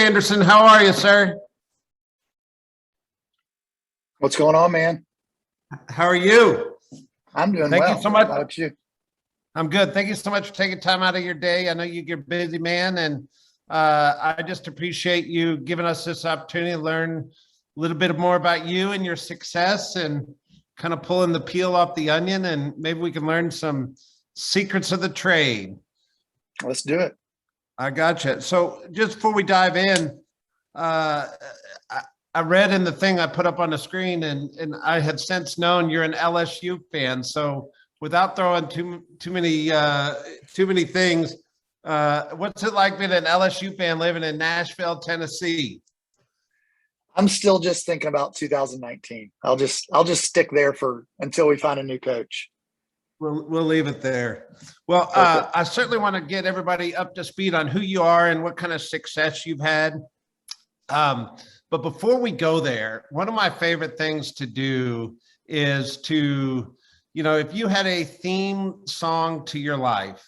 Anderson. How are you, sir? What's going on, man? How are you? I'm doing Thank well. you so much. How about you? I'm good. Thank you so much for taking time out of your day. I know you're a busy man, and I just appreciate you giving us this opportunity to learn a little bit more about you and your success and kind of pulling the peel off the onion, and maybe we can learn some secrets of the trade. Let's do it. I gotcha. So just before we dive in, uh, I read in the thing I put up on the screen, and I had since known you're an LSU fan. So without throwing too many things, what's it like being an LSU fan living in Nashville, Tennessee? I'm still just thinking about 2019. I'll just stick there for until we find a new coach. We'll leave it there. Well, I certainly want to get everybody up to speed on who you are and what kind of success you've had. But before we go there, one of my favorite things to do is to, if you had a theme song to your life,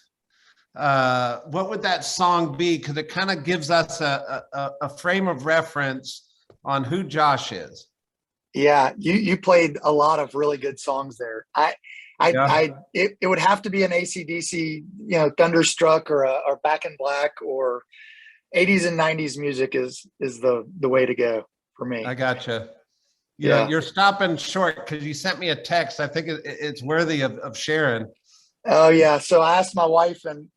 what would that song be? Because it kind of gives us a frame of reference on who Josh is. Yeah, you played a lot of really good songs there. It would have to be an AC/DC, Thunderstruck or Back in Black, or 80s and 90s music is the way to go for me. I gotcha. Yeah. You're stopping short because you sent me a text. I think it's worthy of sharing. Oh yeah. So I asked my wife, and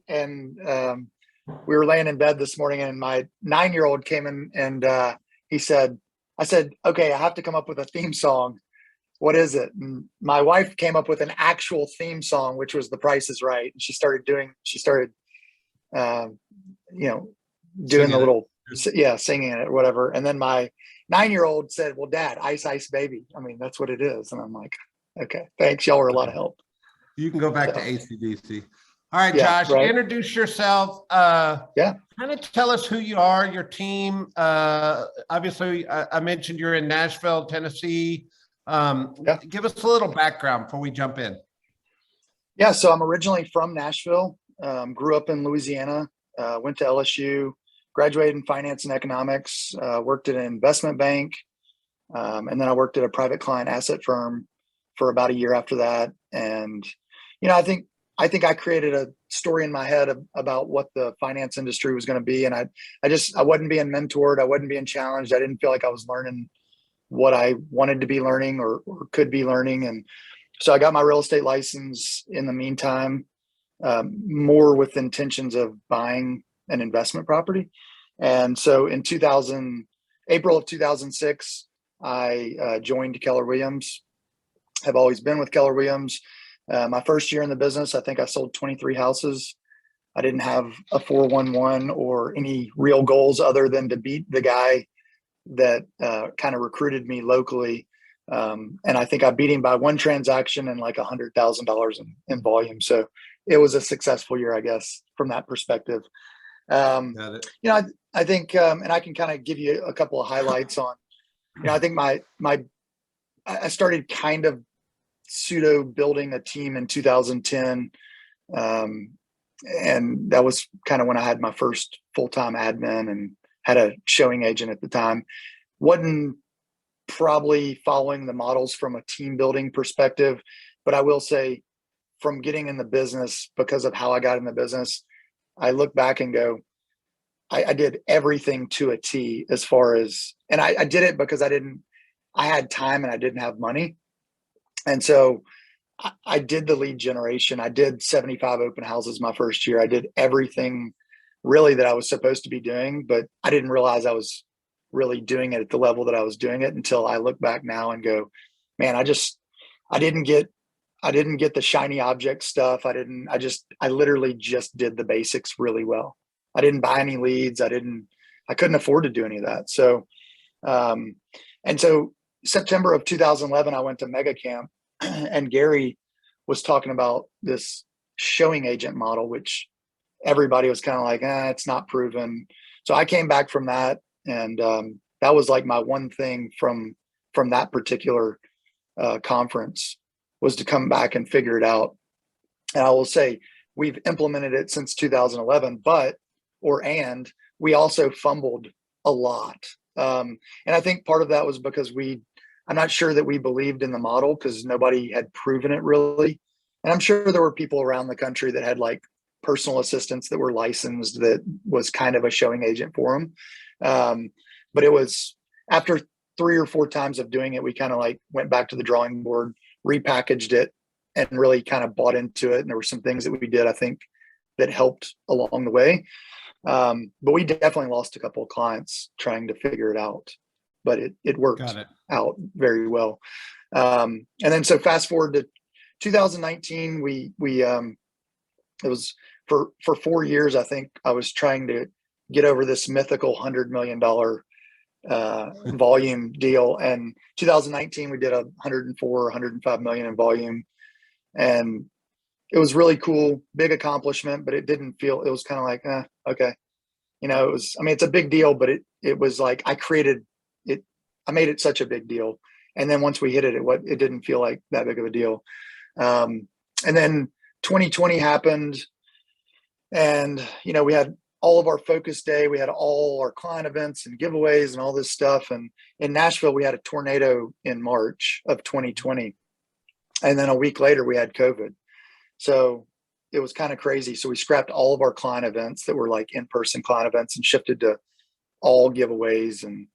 we were laying in bed this morning, and my 9-year-old came in, and I said, okay, I have to come up with a theme song. What is it? And my wife came up with an actual theme song, which was The Price is Right. And she started doing Singing the little, singing it or whatever. And then my 9-year-old said, well, Dad, Ice Ice Baby. I mean, that's what it is. And I'm like, okay, thanks. Y'all were a lot of help. You can go back to AC/DC. All right, Yeah, Josh, right. Introduce yourself. Kind of tell us who you are, your team. Obviously, I mentioned you're in Nashville, Tennessee. Give us a little background before we jump in. Yeah, so I'm originally from Nashville, grew up in Louisiana, went to LSU, graduated in finance and economics, worked at an investment bank, and then I worked at a private client asset firm for about a year after that. And, I think I created a story in my head about what the finance industry was going to be. And I wasn't being mentored. I wasn't being challenged. I didn't feel like I was learning what I wanted to be learning or could be learning. And so I got my real estate license in the meantime, more with intentions of buying an investment property. And so in April of 2006, I joined Keller Williams. Have always been with Keller Williams. My first year in the business, I think I sold 23 houses. I didn't have a 411 or any real goals other than to beat the guy that kind of recruited me locally. And I think I beat him by one transaction and like $100,000 in volume. So it was a successful year, I guess, from that perspective. Got it. I think, and I can kind of give you a couple of highlights on, I think I started kind of pseudo building a team in 2010. And that was kind of when I had my first full-time admin and had a showing agent at the time. Wasn't probably following the models from a team building perspective, but I will say from getting in the business, because of how I got in the business, I look back and go, I did everything to a T as far as, and I did it because I had time and I didn't have money. And so I did the lead generation. I did 75 open houses my first year. I did everything really that I was supposed to be doing, but I didn't realize I was really doing it at the level that I was doing it until I look back now and go, man, I didn't get the shiny object stuff. I literally just did the basics really well. I didn't buy any leads. I couldn't afford to do any of that. So, and so September of 2011, I went to Mega Camp and Gary was talking about this showing agent model, which everybody was kind of like, it's not proven. So I came back from that. And that was like my one thing from that particular conference was to come back and figure it out. And I will say we've implemented it since 2011, and we also fumbled a lot. And I think part of that was because I'm not sure that we believed in the model because nobody had proven it really. And I'm sure there were people around the country that had like personal assistants that were licensed that was kind of a showing agent for them. But it was after 3 or 4 times of doing it, we kind of like went back to the drawing board, repackaged it, and really kind of bought into it. And there were some things that we did, I think, that helped along the way. But we definitely lost a couple of clients trying to figure it out, but it worked out very well. And then so fast forward to 2019, it was for 4 years, I think I was trying to get over this mythical $100 million volume deal. And 2019, we did 104, 105 million in volume. And it was really cool, big accomplishment, but it was kind of like, okay. It was, I mean, it's a big deal, but it was like, I made it such a big deal. And then once we hit it, it didn't feel like that big of a deal. And then 2020 happened and, we had all of our focus day, we had all our client events and giveaways and all this stuff. And in Nashville, we had a tornado in March of 2020. And then a week later we had COVID. So it was kind of crazy. So we scrapped all of our client events that were like in-person client events and shifted to all giveaways. And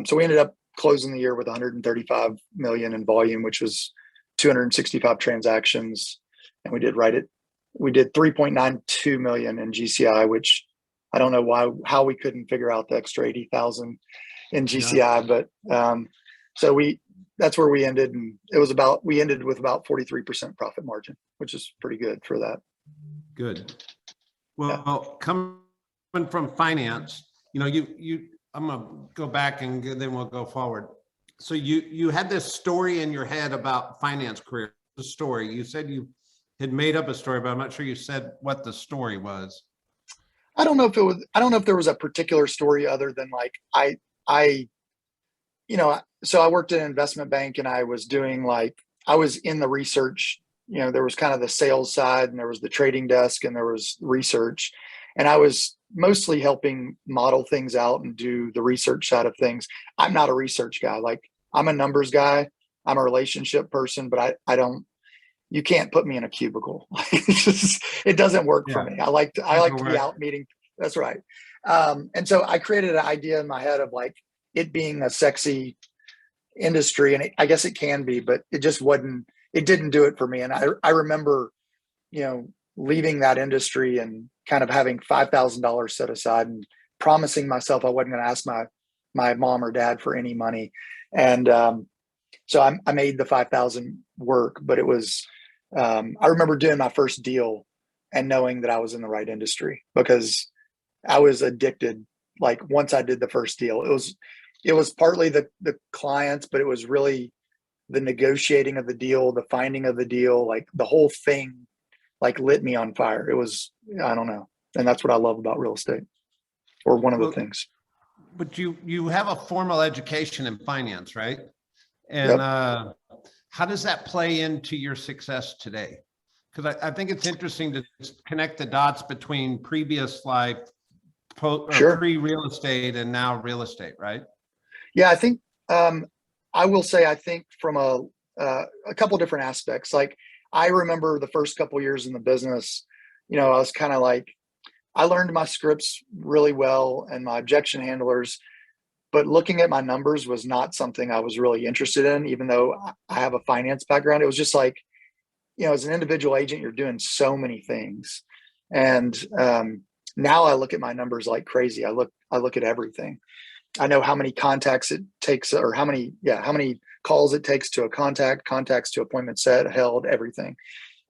so we ended up closing the year with 135 million in volume, which was 265 transactions. And we did 3.92 million in GCI, which I don't know how we couldn't figure out the extra 80,000 in GCI, but that's where we ended. And we ended with about 43% profit margin, which is pretty good for that. Good. Well, coming from finance, I'm going to go back and then we'll go forward. So you had this story in your head about finance career, the story. You said you had made up a story, but I'm not sure you said what the story was. I don't know if there was a particular story other than like, so I worked at an investment bank and I was in the research, there was kind of the sales side and there was the trading desk and there was research. And I was mostly helping model things out and do the research side of things. I'm not a research guy. Like I'm a numbers guy. I'm a relationship person, but you can't put me in a cubicle. It doesn't work for me. I like to be out meeting. That's right. And so I created an idea in my head of like it being a sexy industry. And I guess it can be, but it didn't do it for me. And I remember, leaving that industry and kind of having $5,000 set aside and promising myself I wasn't going to ask my mom or dad for any money. And so I made the 5,000 work, but it was, I remember doing my first deal and knowing that I was in the right industry because I was addicted. Like once I did the first deal, it was partly the clients, but it was really the negotiating of the deal, the finding of the deal, like the whole thing like lit me on fire. It was, I don't know. And that's what I love about real estate, or one of the things. But you have a formal education in finance, right? And yep. How does that play into your success today? Because I think it's interesting to connect the dots between previous life, pre-real estate and now real estate, right? Yeah, I think I will say I think from a couple different aspects. Like I remember the first couple years in the business, I was kind of like, I learned my scripts really well and my objection handlers, but looking at my numbers was not something I was really interested in, even though I have a finance background. It was just like, as an individual agent, you're doing so many things. And now I look at my numbers like crazy. I look at everything. I know how many contacts it takes or how many calls it takes to a contacts to appointment set, held, everything.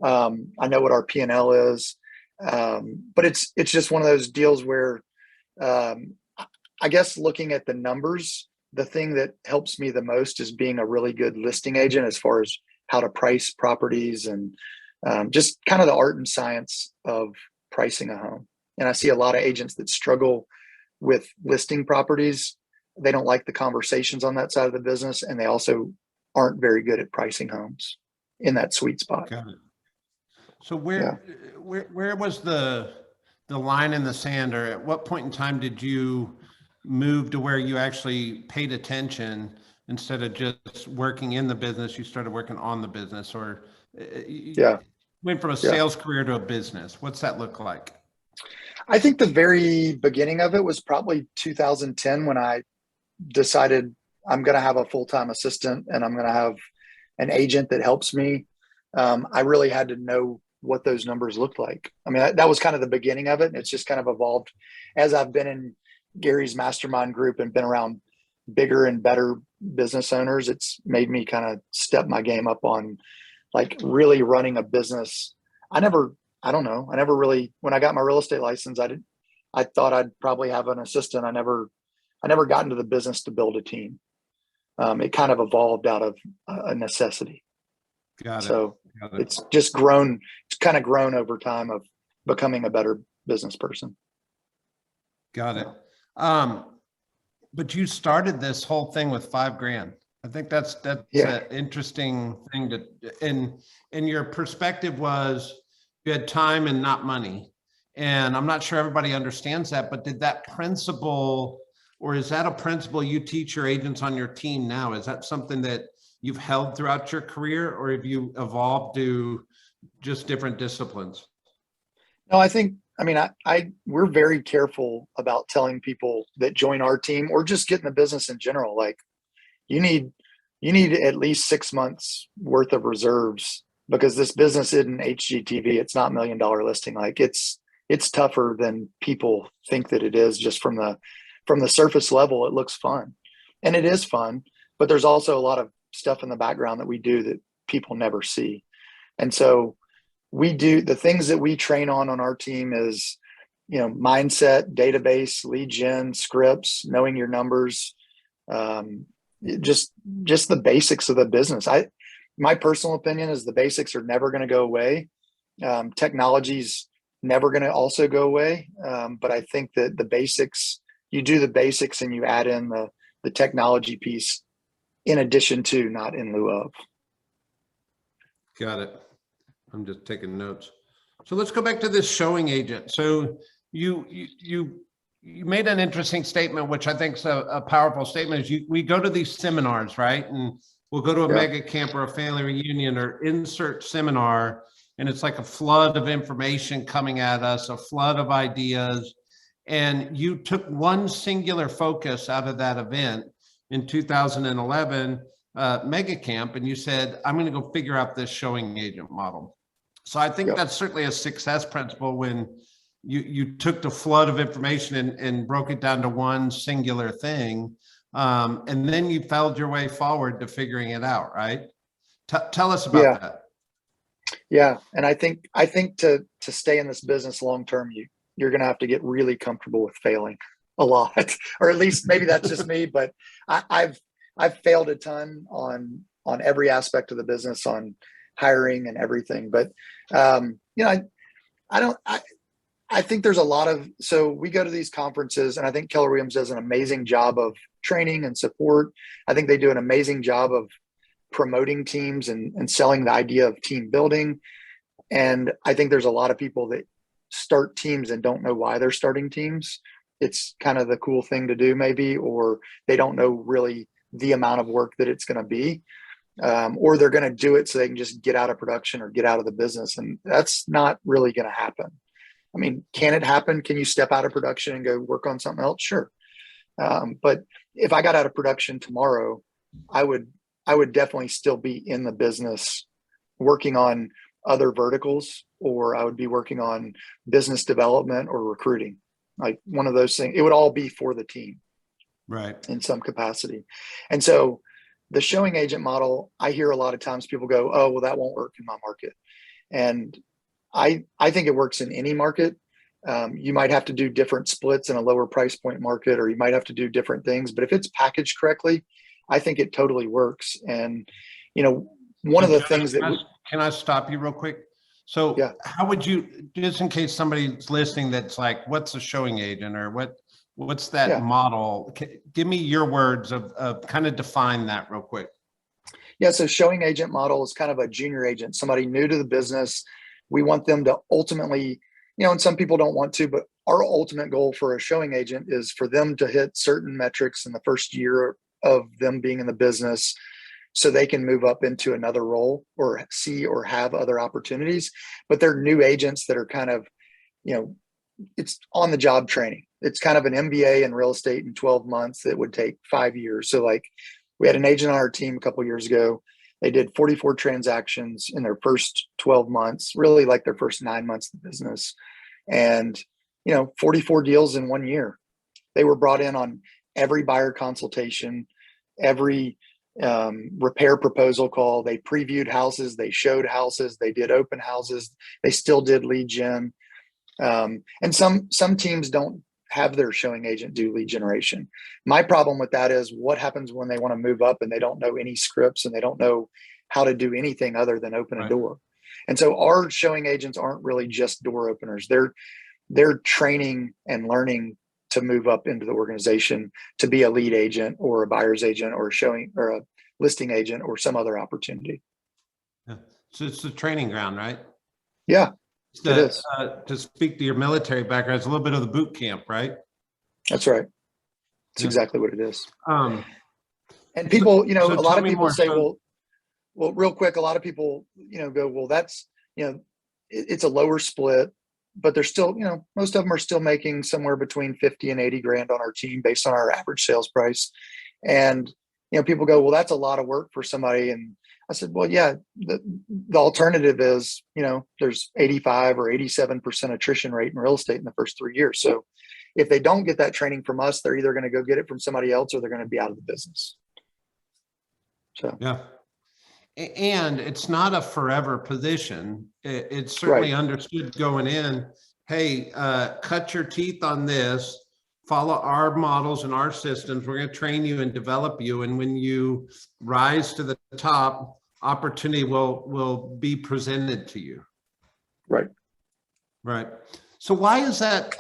I know what our P&L is. But it's just one of those deals where I guess looking at the numbers, the thing that helps me the most is being a really good listing agent as far as how to price properties and just kind of the art and science of pricing a home. And I see a lot of agents that struggle with listing properties. They don't like the conversations on that side of the business, and they also aren't very good at pricing homes in that sweet spot. Got it. So where was the line in the sand, or at what point in time did you move to where you actually paid attention instead of just working in the business, you started working on the business, or you Yeah. went from a Yeah. sales career to a business? What's that look like? I think the very beginning of it was probably 2010 when I decided I'm going to have a full-time assistant and I'm going to have an agent that helps me. I really had to know what those numbers looked like. I mean, that was kind of the beginning of it. It's just kind of evolved as I've been in Gary's mastermind group and been around bigger and better business owners. It's made me kind of step my game up on like really running a business. I don't know. I never really, when I got my real estate license, I thought I'd probably have an assistant. I never got into the business to build a team. It kind of evolved out of a necessity. Got it. So Got it. it's just grown. It's kind of grown over time of becoming a better business person. Got it. But you started this whole thing with $5,000. I think that's Yeah. an interesting thing to, and your perspective was you had time and not money. And I'm not sure everybody understands that, but did that principle, or is that a principle you teach your agents on your team now? Is that something that you've held throughout your career, or have you evolved to just different disciplines? No, we're very careful about telling people that join our team or just get in the business in general. Like you need at least 6 months worth of reserves because this business isn't HGTV. It's not $1 million listing. Like it's tougher than people think that it is. Just from the surface level, it looks fun, and it is fun, but there's also a lot of stuff in the background that we do that people never see. And so we do the things that we train on our team is, mindset, database, lead gen, scripts, knowing your numbers, just the basics of the business. My personal opinion is the basics are never going to go away. Technology's never going to also go away. But I think that the basics, you do the basics and you add in the technology piece in addition to, not in lieu of. Got it. I'm just taking notes. So let's go back to this showing agent. So you made an interesting statement, which I think is a powerful statement. Is we go to these seminars, right? And we'll go to a mega camp or a family reunion or insert seminar, and it's like a flood of information coming at us, a flood of ideas. And you took one singular focus out of that event in 2011 mega camp, and you said, I'm going to go figure out this showing agent model. So I think that's certainly a success principle when you took the flood of information and broke it down to one singular thing. And then you found your way forward to figuring it out, right? Tell us about that. Yeah. And I think to stay in this business long-term, you're going to have to get really comfortable with failing a lot, or at least maybe that's just me, but I've failed a ton on every aspect of the business, on hiring and everything. But, I think there's a lot of, so we go to these conferences and I think Keller Williams does an amazing job of training and support. I think they do an amazing job of promoting teams and selling the idea of team building. And I think there's a lot of people that start teams and don't know why they're starting teams. It's kind of the cool thing to do maybe, or they don't know really the amount of work that it's going to be, or they're going to do it so they can just get out of production or get out of the business. And that's not really going to happen. I mean, can it happen? Can you step out of production and go work on something else? Sure. But if I got out of production tomorrow, I would definitely still be in the business working on other verticals, or I would be working on business development or recruiting, like one of those things. It would all be for the team, right, in some capacity. And so the showing agent model, I hear a lot of times people go, oh, well, that won't work in my market. And I think it works in any market. You might have to do different splits in a lower price point market, or you might have to do different things. But if it's packaged correctly, I think it totally works. And, one of the things that can I stop you real quick? So how would you, just in case somebody's listening that's like, what's a showing agent, or what's that model? Give me your words of kind of define that real quick. Yeah. So showing agent model is kind of a junior agent, somebody new to the business. We want them to ultimately, and some people don't want to, but our ultimate goal for a showing agent is for them to hit certain metrics in the first year of them being in the business, so they can move up into another role or see or have other opportunities. But they're new agents that are kind of, it's on the job training. It's kind of an MBA in real estate in 12 months that would take 5 years. So like, we had an agent on our team a couple of years ago. They did 44 transactions in their first 12 months, really like their first 9 months of business. And, 44 deals in 1 year. They were brought in on every buyer consultation, every repair proposal call. They previewed houses, they showed houses, they did open houses, they still did lead gen. And some teams don't have their showing agent do lead generation. My problem with that is what happens when they want to move up and they don't know any scripts and they don't know how to do anything other than open a door. And so our showing agents aren't really just door openers. They're training and learning to move up into the organization to be a lead agent or a buyer's agent or a listing agent or some other opportunity. Yeah. So it's the training ground, right? Yeah, it is. To speak to your military background, it's a little bit of the boot camp, right? That's right. That's exactly what it is. And so people, a lot of people say, so, well, real quick, a lot of people, go, well, that's, it's a lower split, but they're still, most of them are still making somewhere between 50 and 80 grand on our team based on our average sales price. And, people go, well, that's a lot of work for somebody. And I said, well, yeah, the alternative is, there's 85 or 87% attrition rate in real estate in the first 3 years. So if they don't get that training from us, they're either going to go get it from somebody else or they're going to be out of the business. So, yeah. And it's not a forever position. It's certainly understood going in, hey, cut your teeth on this, follow our models and our systems. We're going to train you and develop you. And when you rise to the top, opportunity will be presented to you. Right. Right. So why is that?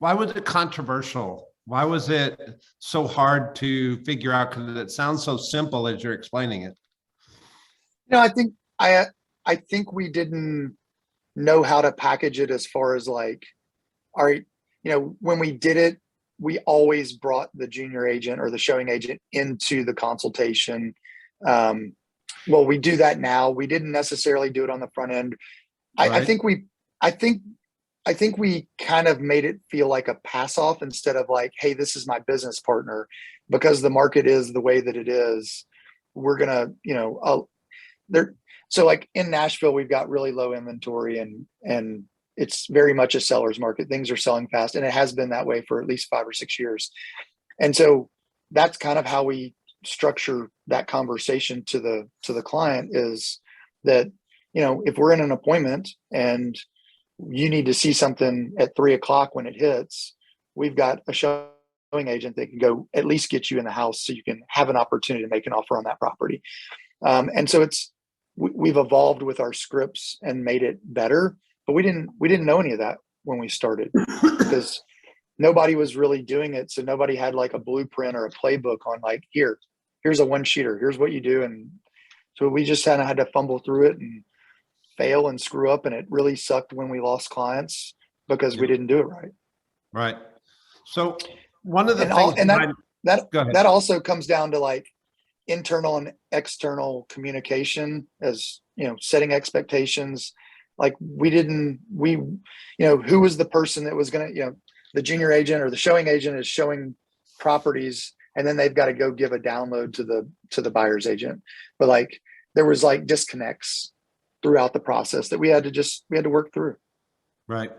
Why was it controversial? Why was it so hard to figure out? Because it sounds so simple as you're explaining it. I think we didn't know how to package it as far as like, all right, when we did it, we always brought the junior agent or the showing agent into the consultation. Well, we do that now. We didn't necessarily do it on the front end. Right. I think we kind of made it feel like a pass off instead of like, hey, this is my business partner, because the market is the way that it is. We're gonna, so like in Nashville, we've got really low inventory and it's very much a seller's market. Things are selling fast, and it has been that way for at least 5 or 6 years. And so that's kind of how we structure that conversation to the client, is that, if we're in an appointment and you need to see something at 3:00 when it hits, we've got a showing agent that can go at least get you in the house so you can have an opportunity to make an offer on that property. And so we've evolved with our scripts and made it better, but we didn't know any of that when we started because nobody was really doing it. So nobody had like a blueprint or a playbook on like, here's a one-sheeter, here's what you do. And so we just kind of had to fumble through it and fail and screw up. And it really sucked when we lost clients because we didn't do it right. Right. So one of the things that also comes down to like internal and external communication, as setting expectations. Like who was the person that was going to, the junior agent or the showing agent is showing properties, and then they've got to go give a download to the buyer's agent. But like there was like disconnects throughout the process that we had to work through. Right.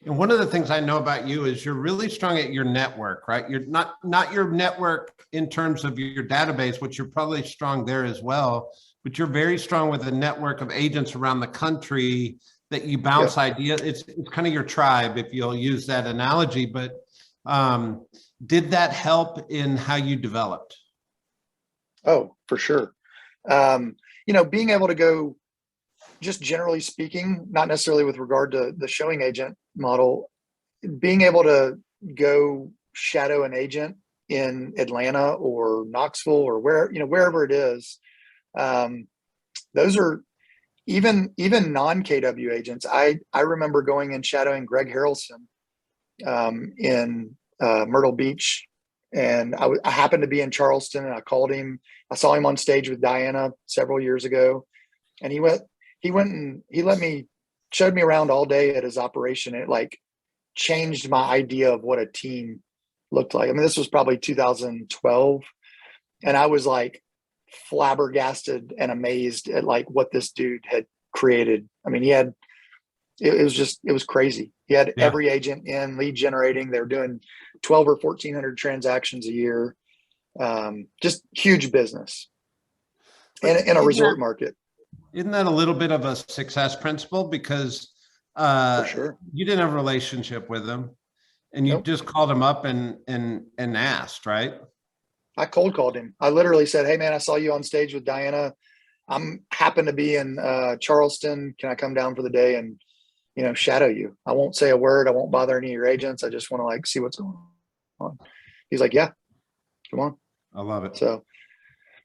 And one of the things I know about you is you're really strong at your network, right? You're not your network in terms of your database, which you're probably strong there as well, but you're very strong with a network of agents around the country that you bounce ideas. It's kind of your tribe, if you'll use that analogy. But did that help in how you developed? Oh, for sure. Being able to go, just generally speaking, not necessarily with regard to the showing agent model, being able to go shadow an agent in Atlanta or Knoxville or wherever it is, those are, even non-KW agents. I remember going and shadowing Greg Harrelson in Myrtle Beach, and I happened to be in Charleston, and I called him. I saw him on stage with Diana several years ago, and he went and he showed me around all day at his operation. It like changed my idea of what a team looked like. I mean, this was probably 2012, and I was like flabbergasted and amazed at like what this dude had created. I mean, it was crazy. He had every agent in lead generating. They were doing 12 or 1,400 transactions a year. Just huge business in a resort market. Isn't that a little bit of a success principle? Because For sure. you didn't have a relationship with him, and you just called him up and asked, right? I cold called him. I literally said, "Hey man, I saw you on stage with Diana. I'm happen to be in Charleston. Can I come down for the day and, shadow you? I won't say a word. I won't bother any of your agents. I just want to like see what's going on." He's like, "Yeah, come on." I love it. So,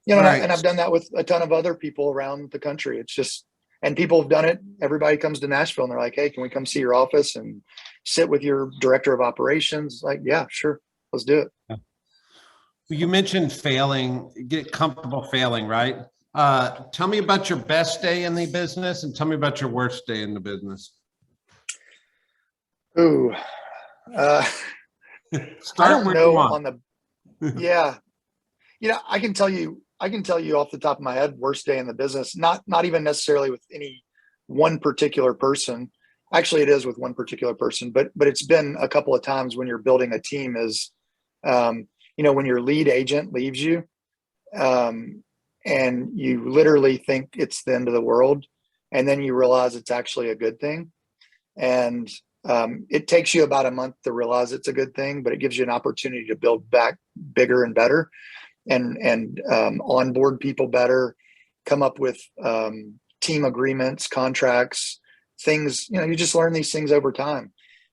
right. And I've done that with a ton of other people around the country. It's just, and people have done it. Everybody comes to Nashville and they're like, "Hey, can we come see your office and sit with your director of operations?" Like, yeah, sure. Let's do it. Yeah. You mentioned failing, get comfortable failing, right? Tell me about your best day in the business and tell me about your worst day in the business. Ooh, I don't know on the, yeah. I can tell you off the top of my head, worst day in the business, not even necessarily with any one particular person. Actually, it is with one particular person, but it's been a couple of times when you're building a team is, when your lead agent leaves you, and you literally think it's the end of the world, and then you realize it's actually a good thing. And it takes you about a month to realize it's a good thing, but it gives you an opportunity to build back bigger and better, and onboard people better, come up with team agreements, contracts, things. You just learn these things over time.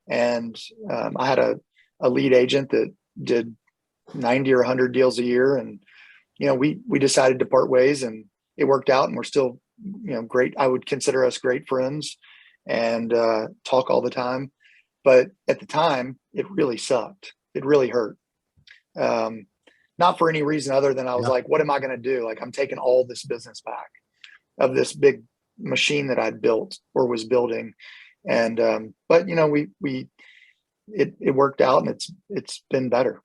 And I had a lead agent that did 90 or 100 deals a year, and we decided to part ways, and it worked out, and we're still great. I would consider us great friends and talk all the time. But at the time, it really sucked. It really hurt. Not for any reason other than I was like, what am I going to do? Like, I'm taking all this business back of this big machine that I'd built or was building. And, but it worked out, and it's been better.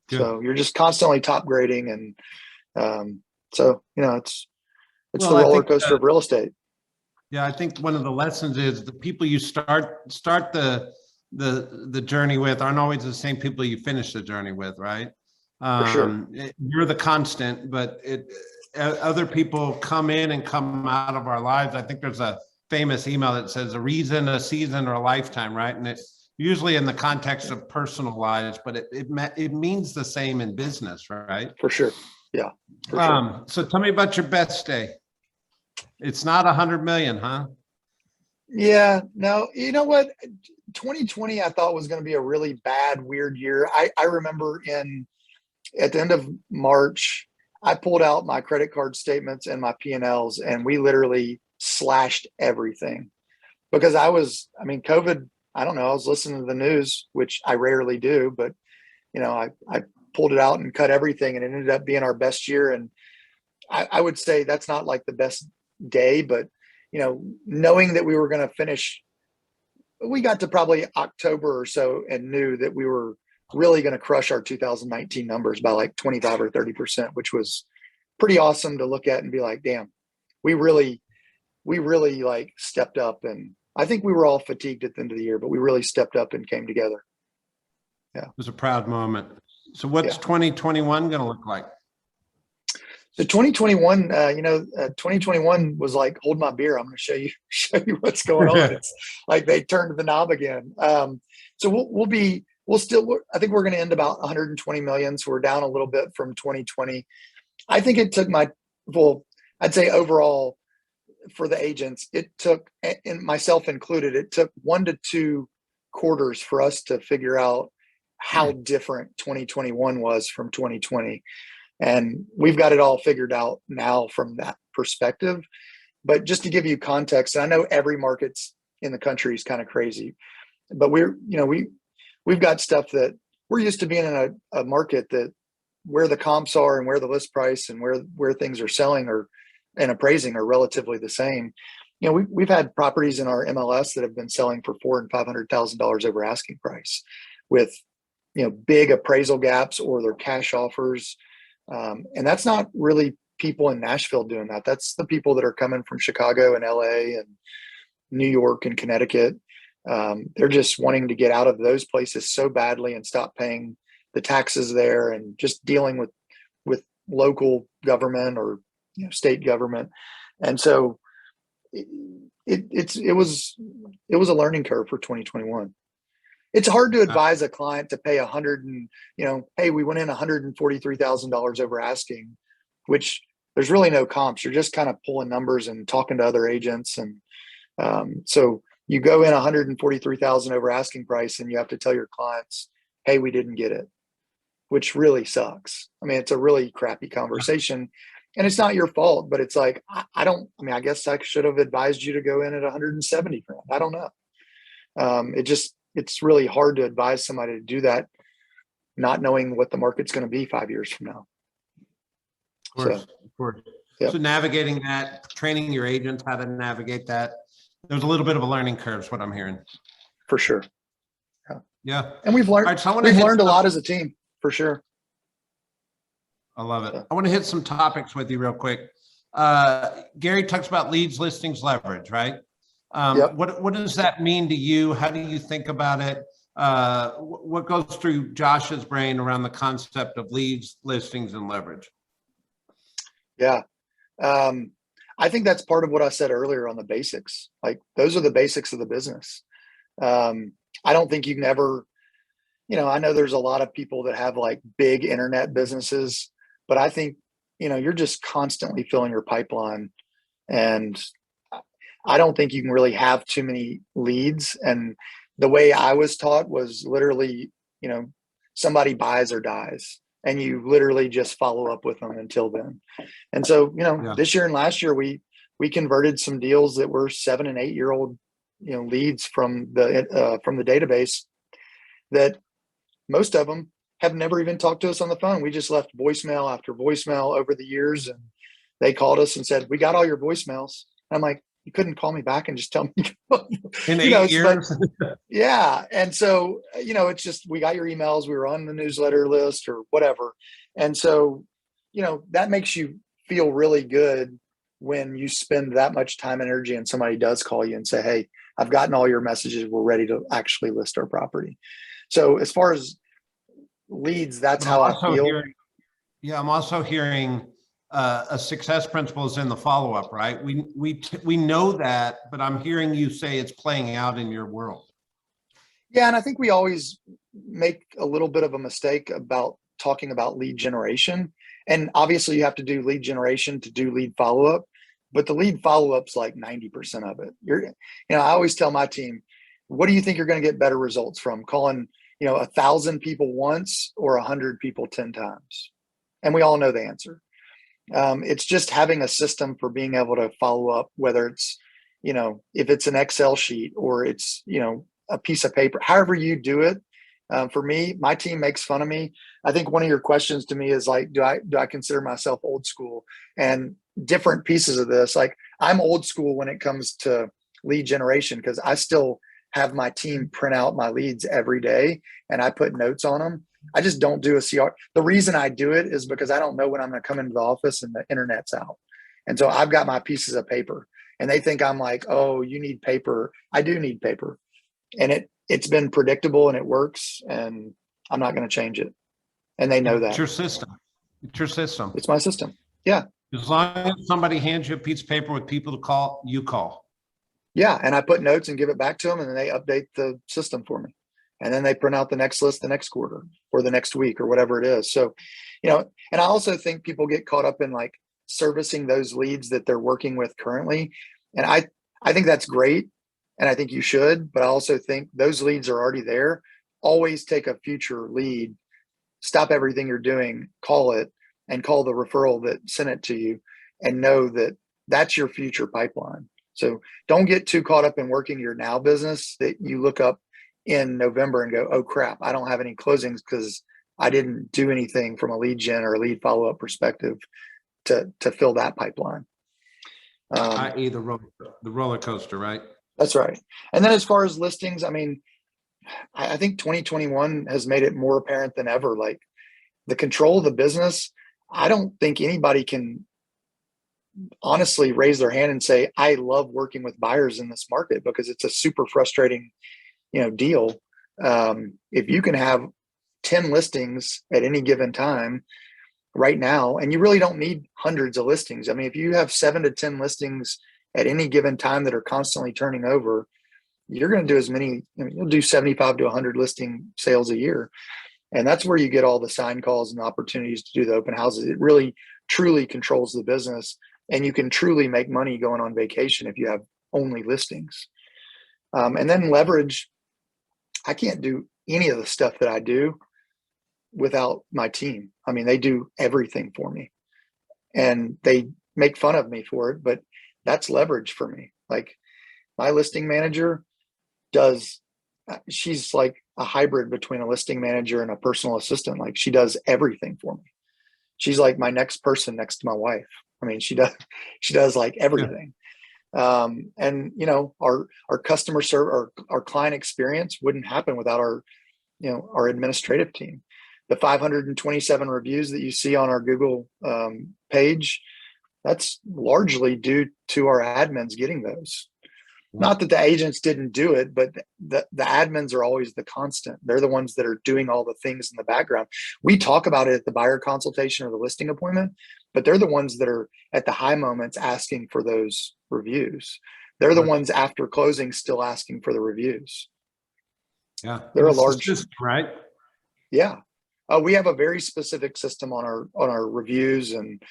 Good. So you're just constantly top grading. And so, it's the roller coaster of real estate. Yeah. I think one of the lessons is the people you start the journey with aren't always the same people you finish the journey with. Right. For sure. You're the constant, but other people come in and come out of our lives. I think there's a famous email that says a reason, a season, or a lifetime, right? And it's usually in the context of personal lives, but it means the same in business, right? For sure. Yeah. For sure. So tell me about your best day. It's not 100 million, huh? Yeah. No, you know what? 2020, I thought was going to be a really bad, weird year. I remember at the end of March, I pulled out my credit card statements and my P&Ls, and we literally slashed everything because COVID, I don't know. I was listening to the news, which I rarely do, but I pulled it out and cut everything, and it ended up being our best year. And I would say that's not like the best day, but knowing that we were going to finish, we got to probably October or so and knew that we were really going to crush our 2019 numbers by like 25 or 30%, which was pretty awesome to look at and be like, damn, we really like stepped up. And I think we were all fatigued at the end of the year, but we really stepped up and came together. Yeah. It was a proud moment. So what's 2021 going to look like? So 2021, 2021 was like, hold my beer. I'm going to show you what's going on. It's like they turned the knob again. So I think we're going to end about 120 million. So we're down a little bit from 2020. I think it took I'd say overall for the agents, it took, and myself included, it took 1 to 2 quarters for us to figure out how different 2021 was from 2020. And we've got it all figured out now from that perspective. But just to give you context, and I know every market's in the country is kind of crazy, but we've got stuff that we're used to being in a market that where the comps are and where the list price and where things are selling or and appraising are relatively the same. We've had properties in our MLS that have been selling for $400,000 and $500,000 over asking price, with big appraisal gaps or their cash offers, and that's not really people in Nashville doing that. That's the people that are coming from Chicago and LA and New York and Connecticut. They're just wanting to get out of those places so badly and stop paying the taxes there and just dealing with local government or state government. And so it was a learning curve for 2021. It's hard to advise a client to pay hey, we went in $143,000 over asking, which there's really no comps. You're just kind of pulling numbers and talking to other agents. And so you go in 143,000 over asking price and you have to tell your clients, hey, we didn't get it, which really sucks. I mean, it's a really crappy conversation and it's not your fault, but it's like, I guess I should have advised you to go in at 170 grand. I don't know. It's really hard to advise somebody to do that, not knowing what the market's going to be 5 years from now. Of course. Yep. So navigating that, training your agents how to navigate that, there's a little bit of a learning curve is what I'm hearing. For sure. Yeah. And we've learned, we've learned a lot as a team, for sure. I love it. I want to hit some topics with you real quick. Gary talks about leads, listings, leverage, right? Yep. What does that mean to you? How do you think about it? What goes through Josh's brain around the concept of leads, listings, and leverage? Yeah. I think that's part of what I said earlier on the basics. Like, those are the basics of the business. I don't think you can ever, I know there's a lot of people that have like big internet businesses, but I think, you're just constantly filling your pipeline, and I don't think you can really have too many leads. And the way I was taught was literally, somebody buys or dies, and you literally just follow up with them until then. And so, This year and last year, we converted some deals that were 7 and 8 year old, leads from the database, that most of them have never even talked to us on the phone. We just left voicemail after voicemail over the years, and they called us and said, we got all your voicemails. And I'm like, you couldn't call me back and just tell me in 8 years. Yeah. And so, it's just, we got your emails, we were on the newsletter list or whatever. And so, that makes you feel really good when you spend that much time and energy and somebody does call you and say, hey, I've gotten all your messages, we're ready to actually list our property. So as far as leads, that's how I feel. I'm also hearing a success principle is in the follow-up, right? We know that, but I'm hearing you say it's playing out in your world. Yeah. And I think we always make a little bit of a mistake about talking about lead generation. And obviously you have to do lead generation to do lead follow-up, but the lead follow-up's like 90% of it. I always tell my team, what do you think you're going to get better results from? Calling, 1,000 people once or 100 people 10 times? And we all know the answer. It's just having a system for being able to follow up, whether it's, if it's an Excel sheet or it's, a piece of paper, however you do it. For me, my team makes fun of me. I think one of your questions to me is like, do I consider myself old school? And different pieces of this, like, I'm old school when it comes to lead generation, because I still have my team print out my leads every day and I put notes on them. I just don't do a CR. The reason I do it is because I don't know when I'm going to come into the office and the internet's out. And so I've got my pieces of paper, and they think I'm like, oh, you need paper. I do need paper. And it's been predictable and it works, and I'm not going to change it. And they know that. It's your system. It's your system. It's my system. Yeah. As long as somebody hands you a piece of paper with people to call, you call. Yeah. And I put notes and give it back to them, and then they update the system for me. And then they print out the next list the next quarter or the next week or whatever it is. So, and I also think people get caught up in like servicing those leads that they're working with currently. And I think that's great. And I think you should, but I also think those leads are already there. Always take a future lead, stop everything you're doing, call it, and call the referral that sent it to you, and know that that's your future pipeline. So don't get too caught up in working your now business that you look up in November and go, oh crap, I don't have any closings because I didn't do anything from a lead gen or a lead follow-up perspective to fill that pipeline. I.e. the roller coaster, right? That's right. And then as far as listings, I mean, I think 2021 has made it more apparent than ever. Like the control of the business, I don't think anybody can honestly raise their hand and say, I love working with buyers in this market, because it's a super frustrating, deal. If you can have 10 listings at any given time right now, and you really don't need hundreds of listings. I mean, if you have 7 to 10 listings at any given time that are constantly turning over, you're going to do as many, you'll do 75 to 100 listing sales a year. And that's where you get all the sign calls and opportunities to do the open houses. It really, truly controls the business, and you can truly make money going on vacation if you have only listings. And then leverage. I can't do any of the stuff that I do without my team. I mean, they do everything for me, and they make fun of me for it, but that's leverage for me. Like my listing manager she's like a hybrid between a listing manager and a personal assistant. Like she does everything for me. She's like my next person next to my wife. I mean, she does like everything. Yeah. And our customer service, our client experience wouldn't happen without our administrative team. The 527 reviews that you see on our Google page, that's largely due to our admins getting those. Not that the agents didn't do it, but the admins are always the constant. They're the ones that are doing all the things in the background. We talk about it at the buyer consultation or the listing appointment, but they're the ones that are at the high moments asking for those reviews. They're the ones after closing still asking for the reviews. Yeah. They're a large system, right? Yeah. We have a very specific system on our reviews and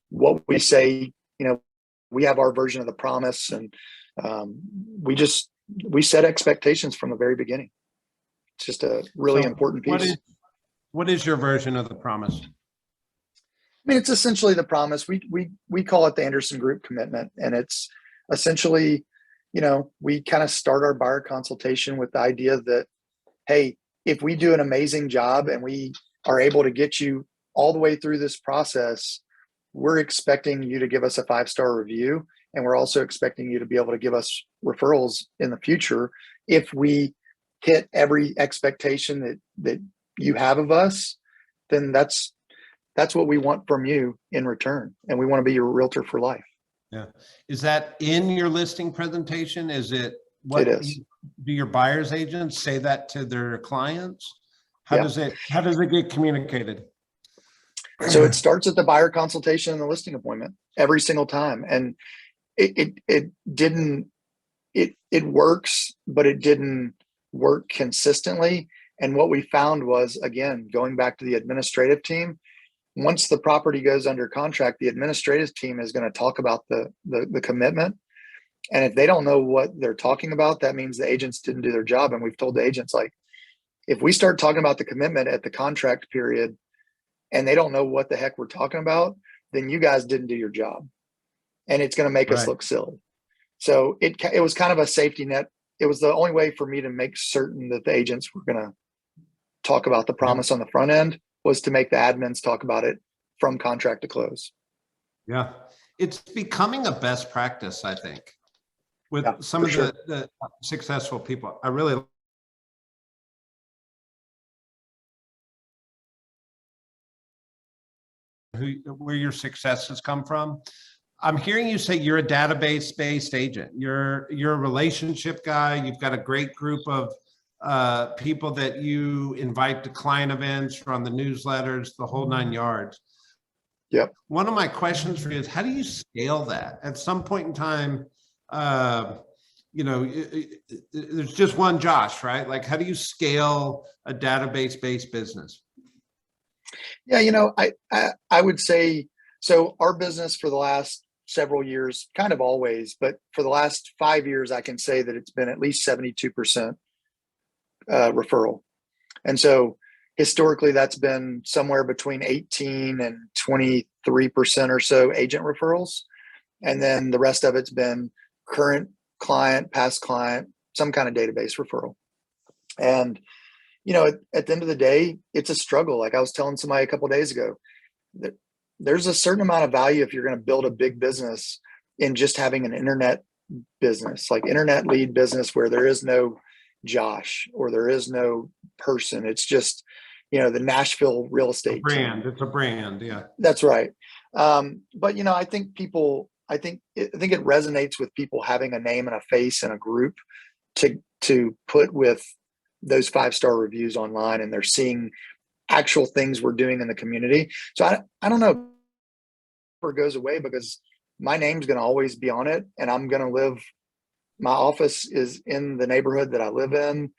what we say. We have our version of the promise, and we set expectations from the very beginning. It's just a really important piece. What is your version of the promise? I mean, it's essentially the promise. We call it the Anderson Group commitment, and it's essentially, we kind of start our buyer consultation with the idea that, hey, if we do an amazing job and we are able to get you all the way through this process, we're expecting you to give us a 5-star review. And we're also expecting you to be able to give us referrals in the future. If we hit every expectation that you have of us, then that's what we want from you in return. And we want to be your realtor for life. Yeah. Is that in your listing presentation? Is it what it is? Do your buyer's agents say that to their clients? How does it get communicated? So it starts at the buyer consultation and the listing appointment every single time. And it works, but it didn't work consistently. And what we found was, again, going back to the administrative team, once the property goes under contract, the administrative team is going to talk about the commitment. And if they don't know what they're talking about, that means the agents didn't do their job. And we've told the agents, like, if we start talking about the commitment at the contract period and they don't know what the heck we're talking about, then you guys didn't do your job. And it's going to make us look silly. So it was kind of a safety net. It was the only way for me to make certain that the agents were going to talk about the promise on the front end, was to make the admins talk about it from contract to close. Yeah. It's becoming a best practice, I think, with some of the successful people. I really where your success has come from. I'm hearing you say you're a database-based agent. You're a relationship guy. You've got a great group of people that you invite to client events, or on the newsletters, the whole 9 yards. Yep. One of my questions for you is, how do you scale that? At some point in time, there's just one Josh, right? Like, how do you scale a database-based business? Yeah, I would say, so our business for the last several years, kind of always, but for the last 5 years, I can say that it's been at least 72% referral. And so historically, that's been somewhere between 18 and 23% or so agent referrals. And then the rest of it's been current client, past client, some kind of database referral. And, at the end of the day, it's a struggle. Like I was telling somebody a couple of days ago, that there's a certain amount of value if you're going to build a big business in just having an internet business, like internet lead business, where there is no Josh or there is no person. It's just, the Nashville real estate brand. team. It's a brand. Yeah. That's right. But I think I think it resonates with people having a name and a face and a group to put with those 5-star reviews online, and they're seeing actual things we're doing in the community. So I don't know if it goes away, because my name's going to always be on it, and I'm going to live. My office is in the neighborhood that I live in,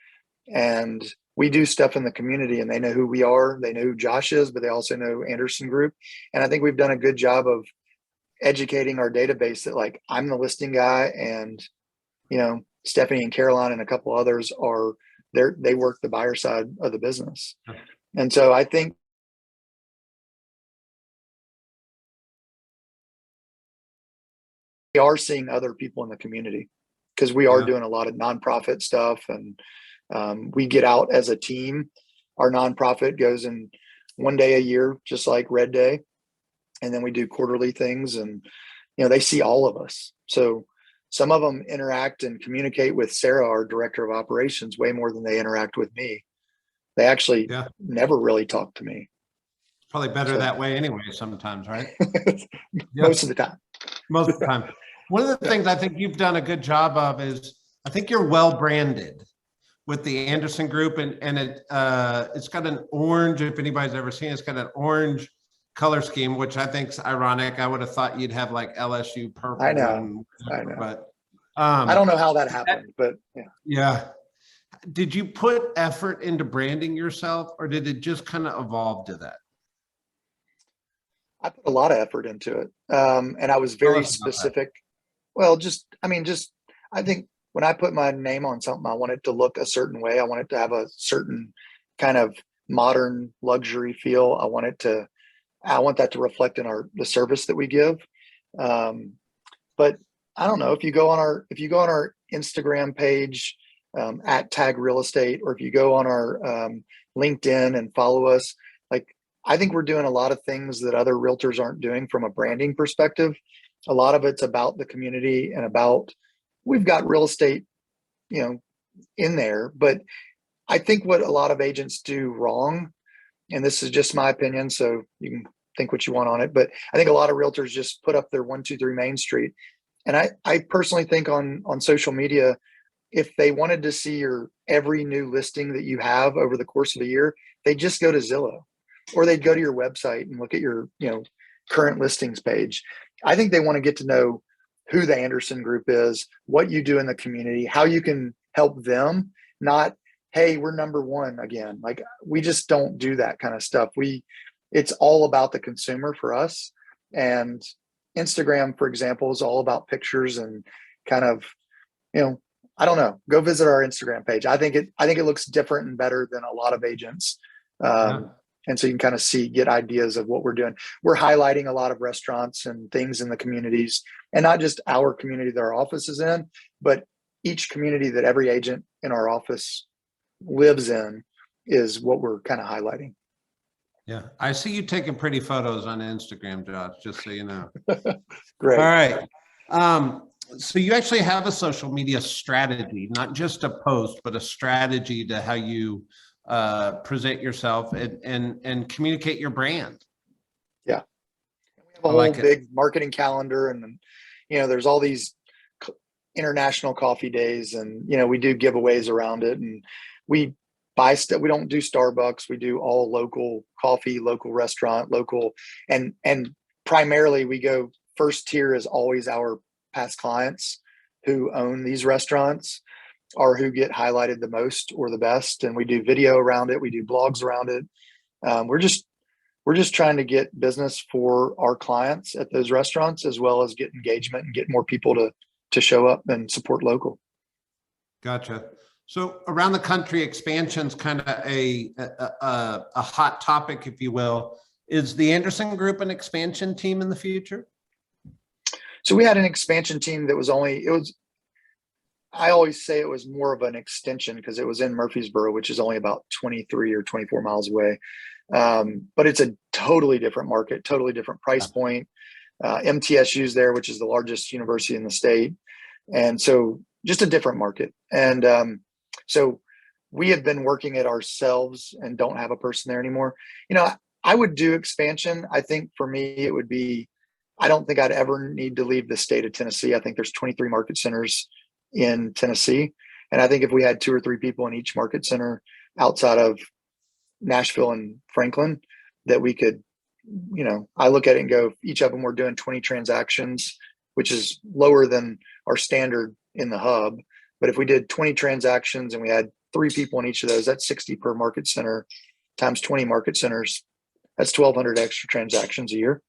and we do stuff in the community, and they know who we are. They know who Josh is, but they also know Anderson Group. And I think we've done a good job of educating our database that, like, I'm the listing guy, and Stephanie and Caroline and a couple others are there. They work the buyer side of the business. And so I think we are seeing other people in the community, because we are doing a lot of nonprofit stuff, and we get out as a team. Our nonprofit goes in one day a year, just like Red Day. And then we do quarterly things, and, they see all of us. So some of them interact and communicate with Sarah, our director of operations, way more than they interact with me. They actually never really talk to me. Probably better that way anyway, sometimes, right? Most of the time. Most of the time. One of the things I think you've done a good job of is, I think you're well branded with the Anderson Group, and it's got an orange. If anybody's ever seen it, it's got an orange color scheme, which I think is ironic. I would have thought you'd have like LSU purple. I know. But I don't know how that happened, but yeah. Did you put effort into branding yourself, or did it just kind of evolve to that? I put a lot of effort into it. And I was very specific. Well, I think when I put my name on something, I want it to look a certain way. I want it to have a certain kind of modern luxury feel. I want that to reflect in the service that we give. But I don't know, if you go on our Instagram page, at Tag Real Estate, or if you go on our LinkedIn and follow us, like, I think we're doing a lot of things that other realtors aren't doing from a branding perspective. A lot of it's about the community and we've got real estate, in there. But I think what a lot of agents do wrong, and this is just my opinion, so you can think what you want on it, but I think a lot of realtors just put up their 123 Main Street. And I personally think on social media, if they wanted to see your every new listing that you have over the course of a year, they just go to Zillow, or they'd go to your website and look at your, current listings page. I think they want to get to know who the Anderson Group is, what you do in the community, how you can help them, not, hey, we're number one again. Like, we just don't do that kind of stuff. It's all about the consumer for us. And Instagram, for example, is all about pictures and kind of, I don't know, go visit our Instagram page. I think it looks different and better than a lot of agents. And so you can kind of get ideas of what we're doing. We're highlighting a lot of restaurants and things in the communities, and not just our community that our office is in, but each community that every agent in our office lives in is what we're kind of highlighting. Yeah. I see you taking pretty photos on Instagram, Josh, just so you know. Great. All right. So you actually have a social media strategy, not just a post, but a strategy to how you present yourself and communicate your brand. Yeah. We have a whole big marketing calendar, and, there's all these international coffee days, and, we do giveaways around it, and we buy stuff. We don't do Starbucks. We do all local coffee, local restaurant, local, and primarily we go first tier is always our past clients who own these restaurants, or who get highlighted the most or the best. And we do video around it. We do blogs around it. We're just trying to get business for our clients at those restaurants, as well as get engagement and get more people to show up and support local. Gotcha. So around the country, expansion's kind of a hot topic, if you will. Is the Anderson Group an expansion team in the future? So we had an expansion team that was I always say it was more of an extension because it was in Murfreesboro, which is only about 23 or 24 miles away. But it's a totally different market, totally different price point. MTSU's there, which is the largest university in the state. And so just a different market. And so we have been working it ourselves and don't have a person there anymore. I would do expansion. I think for me, it would be, I don't think I'd ever need to leave the state of Tennessee. I think there's 23 market centers in Tennessee. And I think if we had 2 or 3 people in each market center outside of Nashville and Franklin, that we could, I look at it and go, each of them were doing 20 transactions, which is lower than our standard in the hub. But if we did 20 transactions and we had 3 people in each of those, that's 60 per market center times 20 market centers. That's 1,200 extra transactions a year.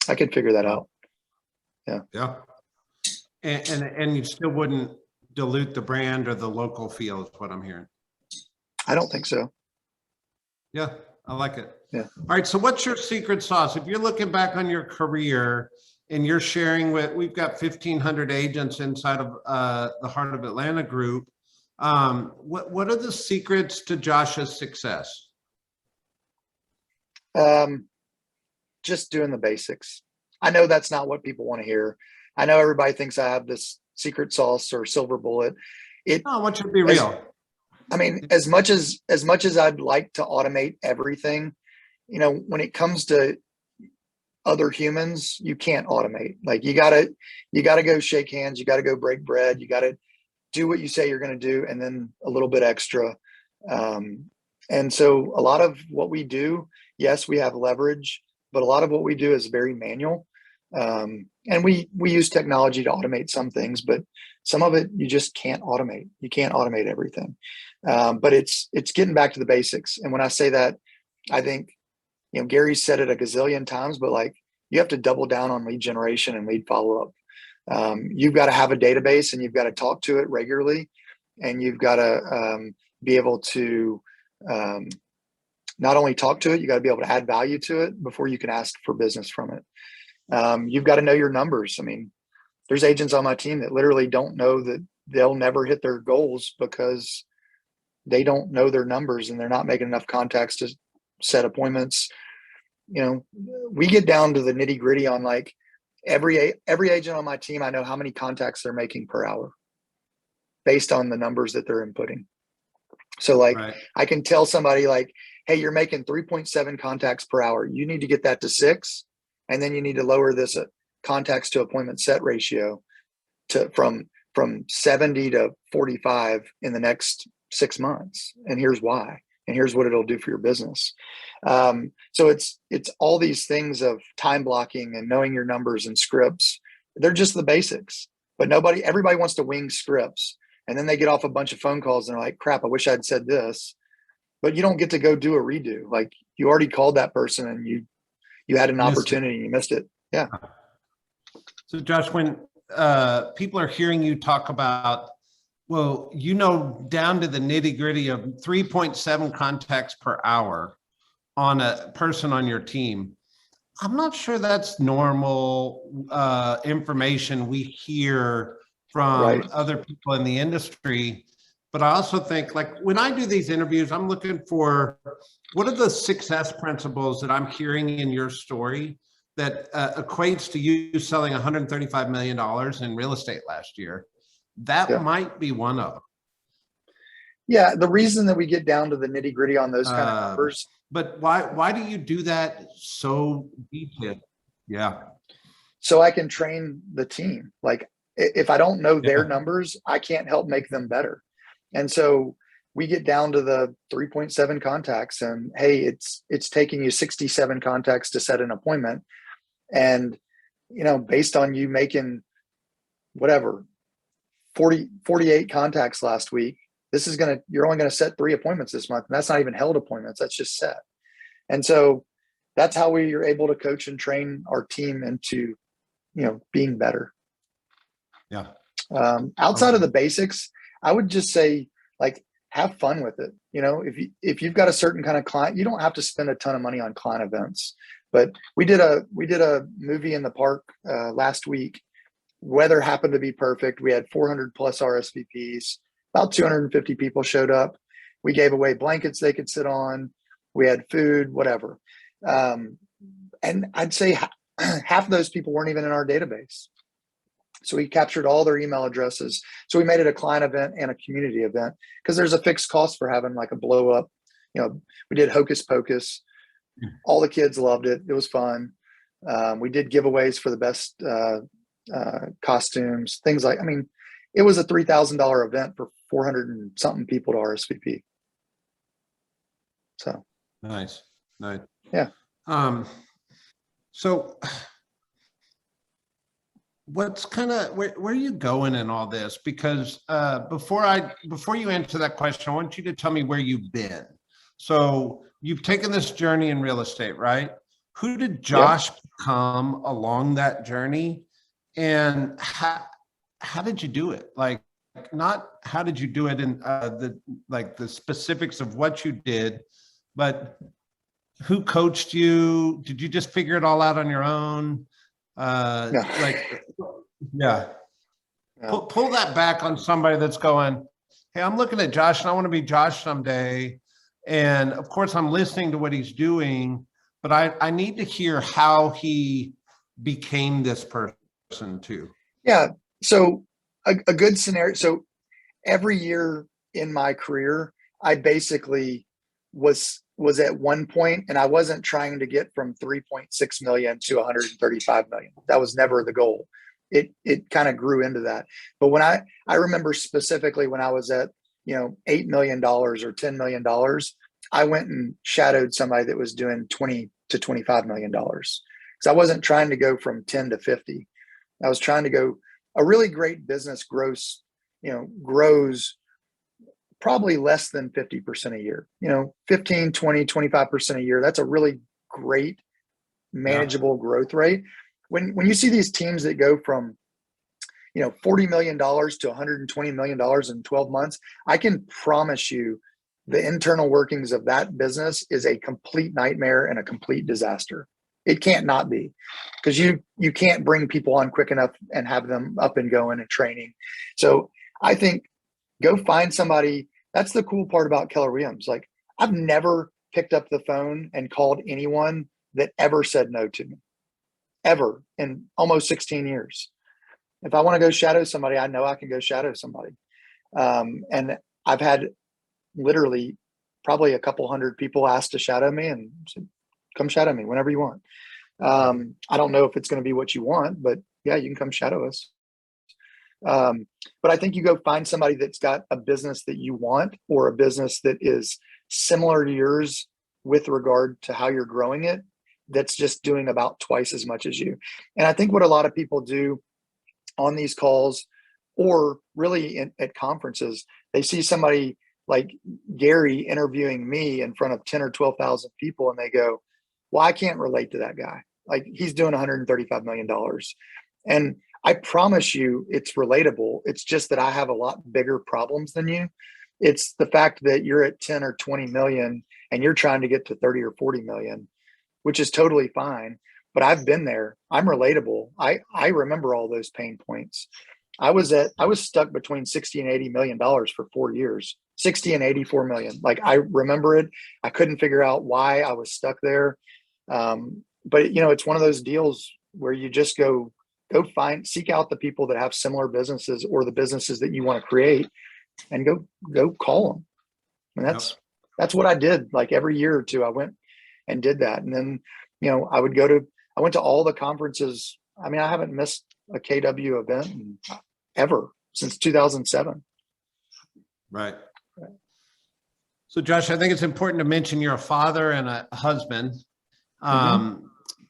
I could figure that out. Yeah. And you still wouldn't dilute the brand or the local feel is what I'm hearing. I don't think so. Yeah, I like it. Yeah. All right. So what's your secret sauce? If you're looking back on your career and you're sharing we've got 1,500 agents inside of the Heart of Atlanta group. What are the secrets to Josh's success? Just doing the basics. I know that's not what people want to hear. I know everybody thinks I have this secret sauce or silver bullet. I want you to be real. As much as I'd like to automate everything, when it comes to other humans, you can't automate. Like you gotta go shake hands, you gotta go break bread, you gotta do what you say you're going to do, and then a little bit extra. And so a lot of what we do, yes, we have leverage, but a lot of what we do is very manual. And we use technology to automate some things, but some of it you just can't automate. You can't automate everything. But it's getting back to the basics. And when I say that, I think, Gary said it a gazillion times, but like you have to double down on lead generation and lead follow-up. You've got to have a database and you've got to talk to it regularly, and you've got to be able to not only talk to it, you got to be able to add value to it before you can ask for business from it. You've got to know your numbers. There's agents on my team that literally don't know that they'll never hit their goals because they don't know their numbers and they're not making enough contacts to set appointments. We get down to the nitty gritty on like every agent on my team. I know how many contacts they're making per hour based on the numbers that they're inputting. So like, right. I can tell somebody like, hey, you're making 3.7 contacts per hour. You need to get that to 6. And then you need to lower this contacts to appointment set ratio from 70 to 45 in the next 6 months. And here's why. And here's what it'll do for your business. So it's all these things of time blocking and knowing your numbers and scripts. They're just the basics, but everybody wants to wing scripts. And then they get off a bunch of phone calls and they're like, crap, I wish I'd said this, but you don't get to go do a redo. Like you already called that person and you had an opportunity and you missed it. Yeah. So Josh, when people are hearing you talk about, well, down to the nitty gritty of 3.7 contacts per hour on a person on your team, I'm not sure that's normal information we hear from other people in the industry. But I also think, like, when I do these interviews, I'm looking for what are the success principles that I'm hearing in your story that equates to you selling $135 million in real estate last year. That might be one of them. Yeah, the reason that we get down to the nitty gritty on those kind of numbers. But why do you do that so detailed? Yeah. So I can train the team. Like if I don't know their numbers, I can't help make them better. And so we get down to the 3.7 contacts and hey, it's taking you 67 contacts to set an appointment. And, based on you making whatever, 48 contacts last week, you're only going to set 3 appointments this month. And that's not even held appointments. That's just set. And so that's how we are able to coach and train our team into, being better. Yeah. Outside of the basics, I would just say like, have fun with it. If you've got a certain kind of client, you don't have to spend a ton of money on client events, but we did a movie in the park last week Weather happened to be perfect. We had 400 plus RSVPs. About 250 people showed up. We gave away blankets they could sit on. We had food, whatever. And I'd say half of those people weren't even in our database. So we captured all their email addresses. So we made it a client event and a community event because there's a fixed cost for having like a blow up. We did Hocus Pocus. All the kids loved it. It was fun. We did giveaways for the best costumes, things like, it was a $3,000 event for 400 and something people to RSVP. So nice. Yeah. So what's where are you going in all this? Because before you answer that question, I want you to tell me where you've been. So you've taken this journey in real estate, right? Who did Josh become along that journey? And how did you do it? Like, not how did you do it in the specifics of what you did, but who coached you? Did you just figure it all out on your own? Pull that back on somebody that's going, hey, I'm looking at Josh and I want to be Josh someday. And of course I'm listening to what he's doing, but I need to hear how he became this person too. Yeah. So a good scenario. So every year in my career, I basically was at one point, and I wasn't trying to get from 3.6 million to 135 million. That was never the goal. It kind of grew into that. But when I remember specifically when I was at, $8 million or $10 million, I went and shadowed somebody that was doing 20 to $25 million. Because I wasn't trying to go from 10 to 50. I was trying to go, a really great business grows probably less than 50% a year, 15, 20, 25% a year. That's a really great manageable growth rate. When you see these teams that go from, $40 million to $120 million in 12 months, I can promise you the internal workings of that business is a complete nightmare and a complete disaster. It can't not be, because you can't bring people on quick enough and have them up and going and training. So I think go find somebody. That's the cool part about Keller Williams. Like, I've never picked up the phone and called anyone that ever said no to me, ever, in almost 16 years. If I want to go shadow somebody, I know I can go shadow somebody. And I've had literally probably a couple hundred people ask to shadow me and said, come shadow me whenever you want. I don't know if it's going to be what you want, but yeah, you can come shadow us. But I think you go find somebody that's got a business that you want, or a business that is similar to yours with regard to how you're growing it, that's just doing about twice as much as you. And I think what a lot of people do on these calls, or really at conferences, they see somebody like Gary interviewing me in front of 10 or 12,000 people, and they go, well, I can't relate to that guy. Like, he's doing $135 million. And I promise you it's relatable. It's just that I have a lot bigger problems than you. It's the fact that you're at 10 or 20 million and you're trying to get to 30 or 40 million, which is totally fine. But I've been there. I'm relatable. I remember all those pain points. I was stuck between 60 and 80 million dollars for 4 years, 60 and 84 million. Like, I remember it. I couldn't figure out why I was stuck there. But it's one of those deals where you just go seek out the people that have similar businesses, or the businesses that you want to create, and go call them. And that's what I did. Like, every year or two, I went and did that. And then, I went to all the conferences. I haven't missed a KW event ever since 2007. Right. So Josh, I think it's important to mention you're a father and a husband.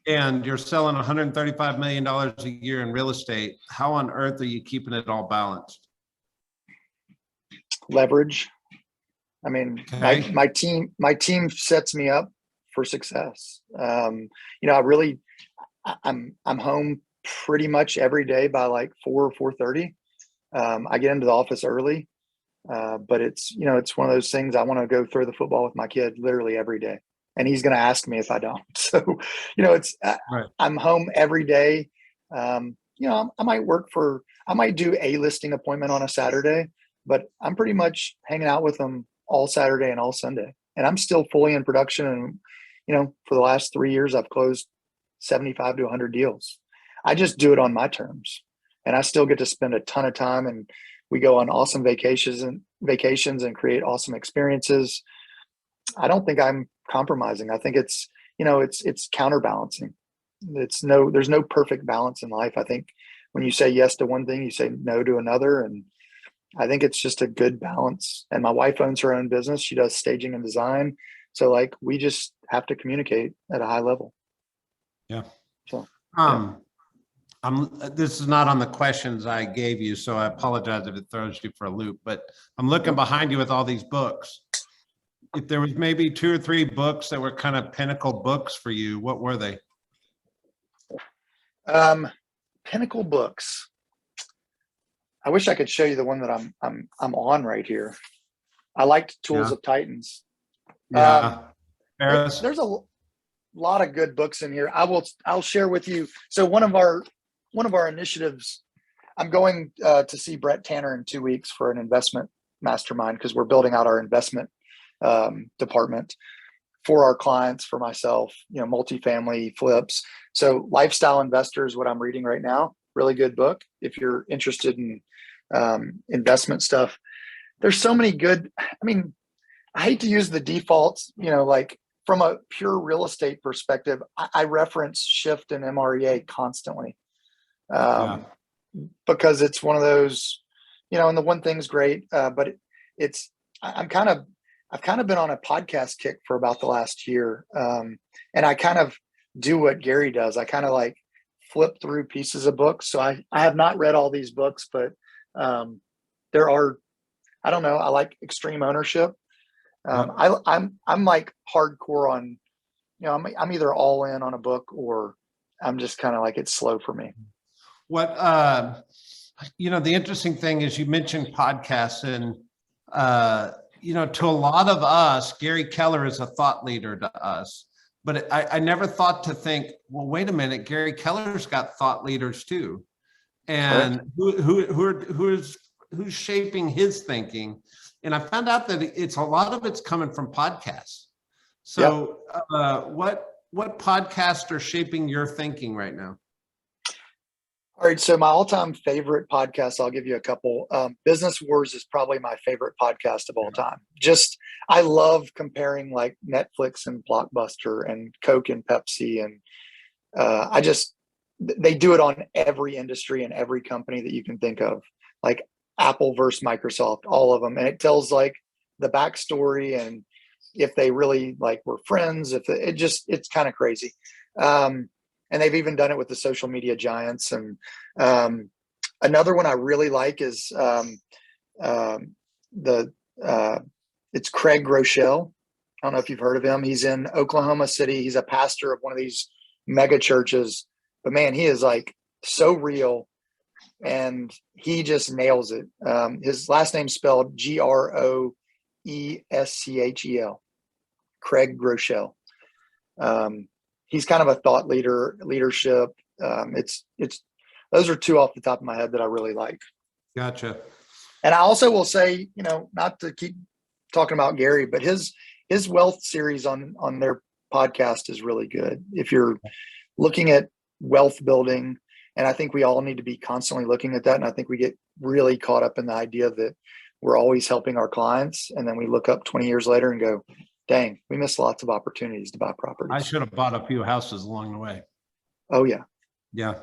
And you're selling $135 million a year in real estate. How on earth are you keeping it all balanced? Leverage. My team sets me up for success. I'm home pretty much every day by like 4 or 4:30. I get into the office early, but it's one of those things. I want to go throw the football with my kid literally every day, and he's going to ask me if I don't. So, right. I'm home every day. I might do a listing appointment on a Saturday, but I'm pretty much hanging out with them all Saturday and all Sunday. And I'm still fully in production. And, for the last 3 years, I've closed 75 to 100 deals. I just do it on my terms. And I still get to spend a ton of time, and we go on awesome vacations and create awesome experiences. I don't think I'm compromising. I think it's counterbalancing. There's no perfect balance in life. I think when you say yes to one thing, you say no to another. And I think it's just a good balance. And my wife owns her own business. She does staging and design. So like, we just have to communicate at a high level. Yeah. So, this is not on the questions I gave you, so I apologize if it throws you for a loop, but I'm looking behind you with all these books. If there was maybe 2 or 3 books that were kind of pinnacle books for you, what were they? Pinnacle books. I wish I could show you the one that I'm on right here. I liked Tools of Titans. Yeah. There's a lot of good books in here. I'll share with you. So one of our initiatives, I'm going to see Brett Tanner in 2 weeks for an investment mastermind, because we're building out our investment department for our clients, for myself, multifamily flips. So Lifestyle Investors, what I'm reading right now, really good book. If you're interested in investment stuff, there's so many good, I hate to use the defaults, like from a pure real estate perspective, I reference Shift and MREA constantly because it's one of those, and the one thing's great, but I've kind of been on a podcast kick for about the last year. And I kind of do what Gary does. I kind of like flip through pieces of books. So I have not read all these books, but there are, I don't know, I like Extreme Ownership. I'm like hardcore on, I'm either all in on a book, or I'm just kind of like, it's slow for me. What, the interesting thing is you mentioned podcasts, and, to a lot of us, Gary Keller is a thought leader to us, but I never thought to think, well, wait a minute, Gary Keller's got thought leaders too. And who's shaping his thinking? And I found out that it's a lot of it's coming from podcasts. So what podcasts are shaping your thinking right now? All right. So my all-time favorite podcast, I'll give you a couple. Business Wars is probably my favorite podcast of all time. I love comparing like Netflix and Blockbuster and Coke and Pepsi. And they do it on every industry and every company that you can think of, like Apple versus Microsoft, all of them. And it tells like the backstory and if they really like were friends, it's kind of crazy. And they've even done it with the social media giants. And another one I really like is it's Craig Groeschel. I don't know if you've heard of him. He's in Oklahoma City. He's a pastor of one of these mega churches, but man, he is like so real, and he just nails it. His last name's spelled Groeschel, Craig Groeschel. He's kind of a thought leadership. Those are 2 off the top of my head that I really like. Gotcha. And I also will say, not to keep talking about Gary, but his wealth series on their podcast is really good. If you're looking at wealth building, and I think we all need to be constantly looking at that. And I think we get really caught up in the idea that we're always helping our clients. And then we look up 20 years later and go, dang, we missed lots of opportunities to buy properties. I should have bought a few houses along the way. Oh yeah. Yeah.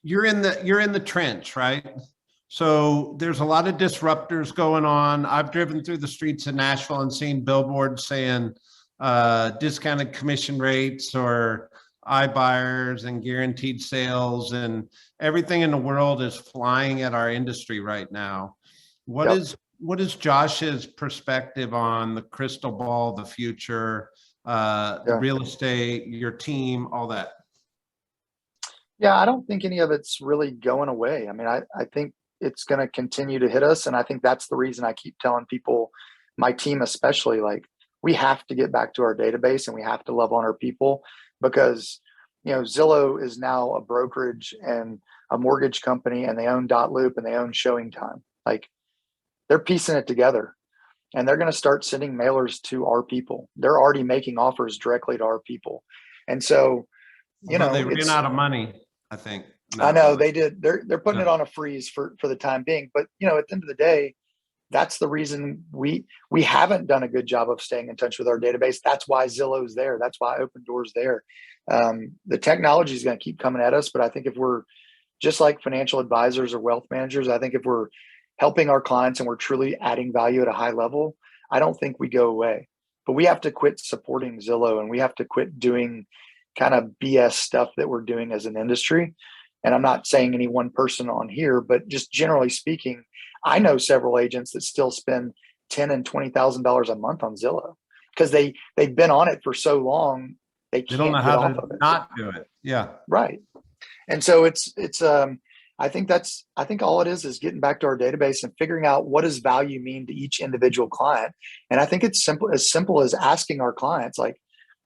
You're in the trench, right? So there's a lot of disruptors going on. I've driven through the streets of Nashville and seen billboards saying discounted commission rates or iBuyers and guaranteed sales, and everything in the world is flying at our industry right now. What is Josh's perspective on the crystal ball, the future, the real estate, your team, all that? Yeah, I don't think any of it's really going away. I think it's going to continue to hit us. And I think that's the reason I keep telling people, my team especially, like, we have to get back to our database and we have to love on our people, because Zillow is now a brokerage and a mortgage company, and they own Loop and they own Showing Time. Like, they're piecing it together, and they're going to start sending mailers to our people. They're already making offers directly to our people. And so, they ran out of money, I think. I know they did. They're putting it on a freeze for the time being. But, at the end of the day, that's the reason we haven't done a good job of staying in touch with our database. That's why Zillow's there. That's why Open Door's there. The technology is going to keep coming at us, but I think if we're just like financial advisors or wealth managers, I think if we're helping our clients and we're truly adding value at a high level, I don't think we go away. But we have to quit supporting Zillow, and we have to quit doing kind of BS stuff that we're doing as an industry. And I'm not saying any one person on here, but just generally speaking, I know several agents that still spend $10,000 and $20,000 a month on Zillow because they've been on it for so long they can't don't know get how off to of it. not do it. Yeah, right. And so it's I think all it is getting back to our database and figuring out what does value mean to each individual client. And I think it's simple as asking our clients, like,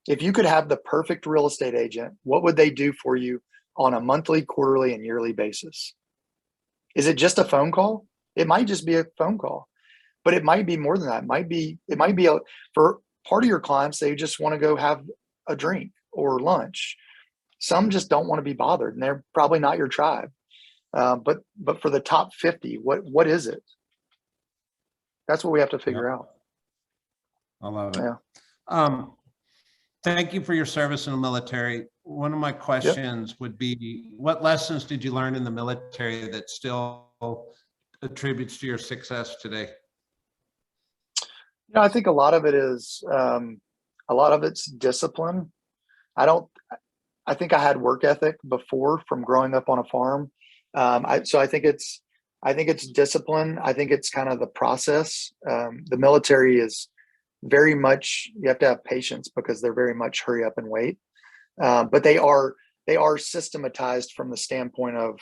if you could have the perfect real estate agent, what would they do for you on a monthly, quarterly, and yearly basis? Is it just a phone call? It might just be a phone call, but it might be more than that. It might be for part of your clients, they just want to go have a drink or lunch. Some just don't want to be bothered, and they're probably not your tribe. But for the top 50, what is it? That's what we have to figure out. I love it. Yeah. Thank you for your service in the military. One of my questions would be, what lessons did you learn in the military that still attributes to your success today? I think a lot of it's discipline. I think I had work ethic before from growing up on a farm. So I think it's discipline. I think it's kind of the process. The military is very much, you have to have patience because they're very much hurry up and wait. But they are systematized from the standpoint of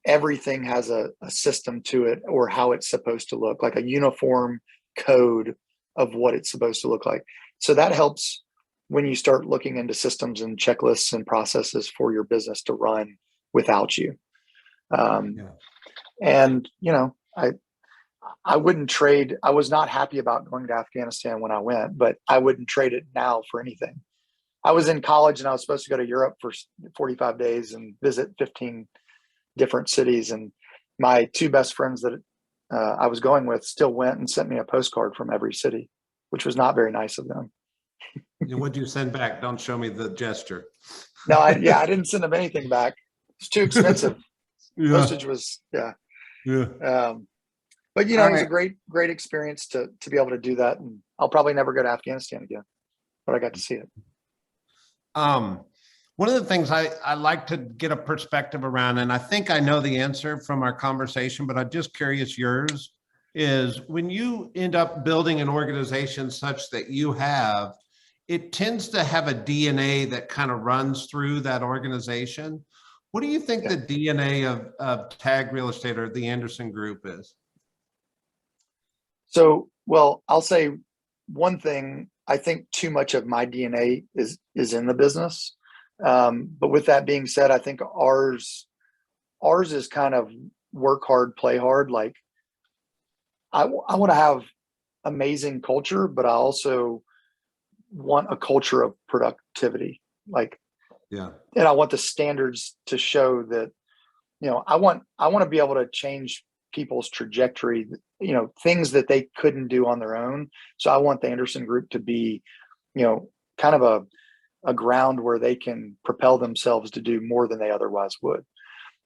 everything has a system to it, or how it's supposed to look, like a uniform code of what it's supposed to look like. So that helps when you start looking into systems and checklists and processes for your business to run without you. And, I wouldn't trade. I was not happy about going to Afghanistan when I went, but I wouldn't trade it now for anything. I was in college and I was supposed to go to Europe for 45 days and visit 15 different cities. And my two best friends that I was going with still went and sent me a postcard from every city, which was not very nice of them. What'd you send back? Don't show me the gesture. No, I didn't send them anything back. It's too expensive. Postage was, but it was a great experience to be able to do that. And I'll probably never go to Afghanistan again, but I got to see it. One of the things I like to get a perspective around, and I think I know the answer from our conversation, but I'm just curious yours, is when you end up building an organization such that you have, it tends to have a DNA that kind of runs through that organization. What do you think the DNA of TAG Real Estate or the Anderson Group is? So, well, I'll say one thing. I think too much of my DNA is in the business. But with that being said, I think ours is kind of work hard, play hard. Like, I want to have amazing culture, but I also want a culture of productivity. Like, and I want the standards to show that, I want to be able to change people's trajectory, things that they couldn't do on their own. So I want the Anderson Group to be, kind of a ground where they can propel themselves to do more than they otherwise would.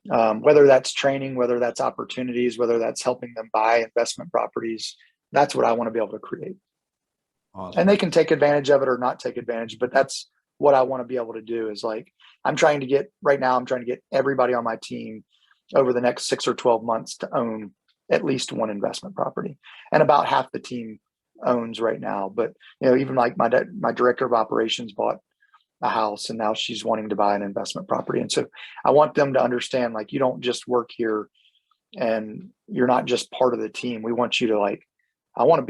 Whether that's training, whether that's opportunities, whether that's helping them buy investment properties, that's what I want to be able to create. Awesome. And they can take advantage of it or not take advantage, but that's what I want to be able to do. Is like, I'm trying to get everybody on my team over the next 6 or 12 months to own at least one investment property. And about half the team owns right now. But, even like my director of operations bought a house and now she's wanting to buy an investment property. And so I want them to understand, like, you don't just work here and you're not just part of the team. We want you to, like, I want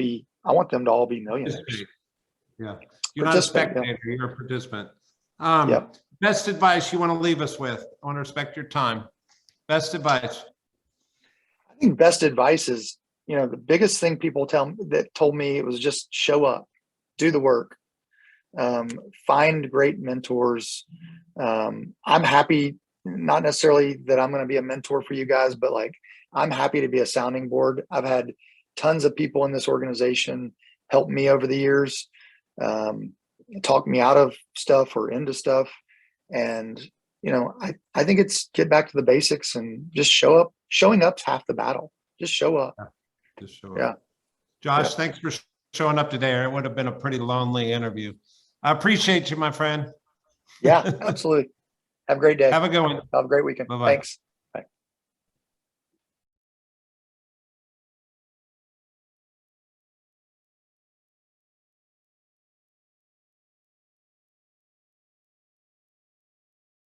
them to all be millionaires. Yeah. You're not a spectator, you're a participant. best advice you want to leave us with? I want to respect your time. Best advice. I think best advice is, the biggest thing people told me, it was just show up, do the work, find great mentors. I'm happy, not necessarily that I'm going to be a mentor for you guys, but like, I'm happy to be a sounding board. I've had tons of people in this organization help me over the years, talk me out of stuff or into stuff. And, I think it's get back to the basics and just show up. Showing up's half the battle. Just show up. Just show Yeah. up. Josh, thanks for showing up today. It would have been a pretty lonely interview. I appreciate you, my friend. Yeah, absolutely. Have a great day. Have a good one. Have a great weekend. Bye-bye. Thanks.